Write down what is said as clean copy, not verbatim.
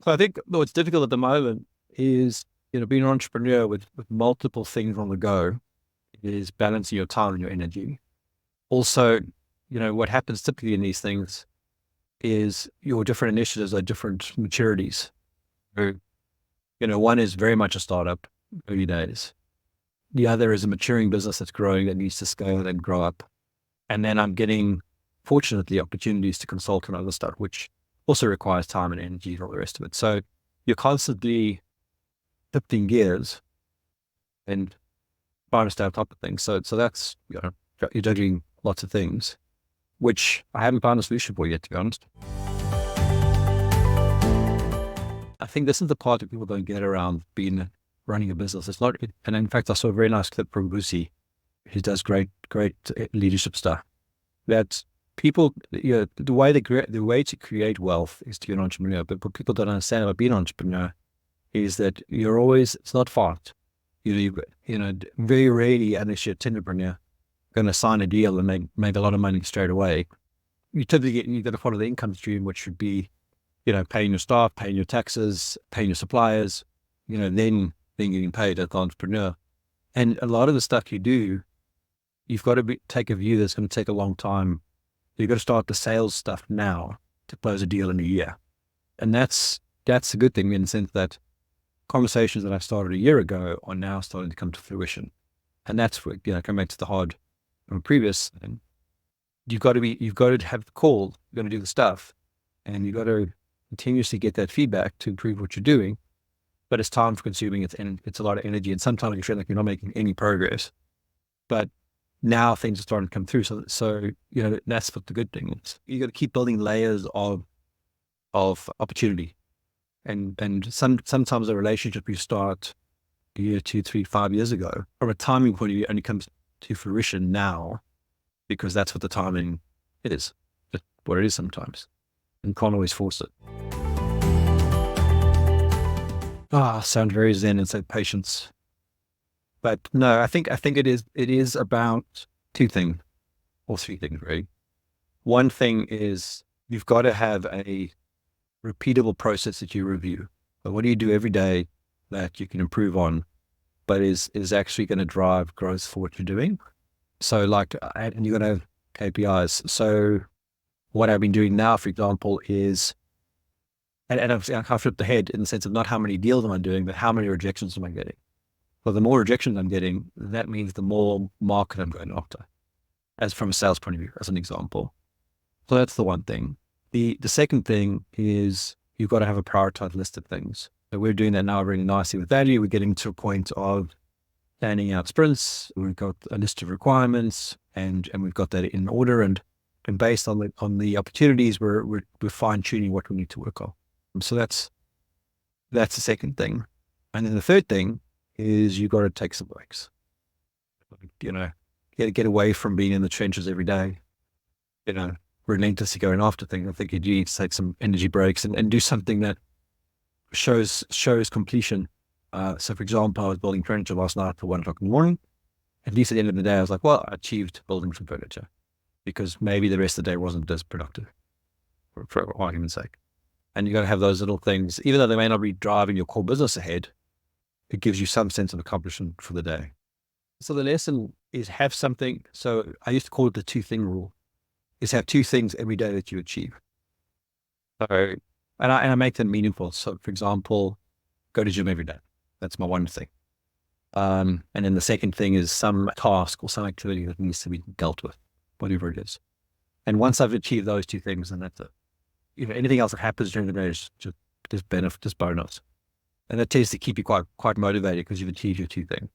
So I think what's difficult at the moment is, being an entrepreneur with multiple things on the go is balancing your time and your energy. Also, what happens typically in these things is your different initiatives are different maturities. So, one is very much a startup, early days. The other is a maturing business that's growing that needs to scale and grow up. And then I'm getting, fortunately, opportunities to consult on other stuff, which also requires time and energy and all the rest of it. So you're constantly shifting gears and trying to stay on top of things. So that's, you're juggling lots of things, which I haven't found a solution for yet, to be honest. I think this is the part that people don't get around running a business. It's not, and in fact, I saw a very nice clip from Vusi, who does great leadership stuff. That people, the way to create wealth is to be an entrepreneur. But what people don't understand about being an entrepreneur is that it's not fast. Very rarely, unless you're a entrepreneur, going to sign a deal and make a lot of money straight away. You typically you've got to follow the income stream, which should be, paying your staff, paying your taxes, paying your suppliers, then getting paid as an entrepreneur. And a lot of the stuff you do, you've got to take a view that's going to take a long time. You've got to start the sales stuff now to close a deal in a year. And that's a good thing in the sense that conversations that I started a year ago are now starting to come to fruition. And that's where, come back to the hard from previous thing. You've got to have the call, you've got to do the stuff, and you've got to continuously get that feedback to improve what you're doing. But it's time for consuming it, and it's a lot of energy. And sometimes you feel like you're not making any progress, but now things are starting to come through. So that's what the good thing is. You got to keep building layers of opportunity, and sometimes a relationship you start a year, 2, 3, 5 years ago, from a timing point of view, only comes to fruition now, because that's what the timing is. That's what it is sometimes, and can't always force it. Sound very zen and say patience. But no, I think it is about two things, or three things really. One thing is you've got to have a repeatable process that you review. But what do you do every day that you can improve on, but is actually going to drive growth for what you're doing? So and you're going to have KPIs. So what I've been doing now, for example, is, and I've flipped the head in the sense of not how many deals am I doing, but how many rejections am I getting? Well, the more rejections I'm getting, that means the more market I'm going after, as from a sales point of view, as an example. So that's the one thing. The second thing is you've got to have a prioritized list of things. So we're doing that now really nicely with Valuu. We're getting to a point of planning out sprints. We've got a list of requirements, and we've got that in order. And based on the opportunities, we're fine tuning what we need to work on. So that's the second thing. And then the third thing is you've got to take some breaks. Get away from being in the trenches every day, relentlessly going after things. I think you need to take some energy breaks and do something that shows completion. So for example, I was building furniture last night for 1:00 in the morning. At least at the end of the day, I was like, well, I achieved building some furniture, because maybe the rest of the day wasn't as productive, for argument's sake. And you got to have those little things, even though they may not be driving your core business ahead, it gives you some sense of accomplishment for the day. So the lesson is have something. So I used to call it the 2-thing rule, is have 2 things every day that you achieve. So, and I make them meaningful. So for example, go to gym every day. That's my one thing. And then the second thing is some task or some activity that needs to be dealt with, whatever it is. And once I've achieved those 2 things, then that's it. Anything else that happens during the day is just benefit, just bonus. And that tends to keep you quite motivated because you've achieved your 2 things.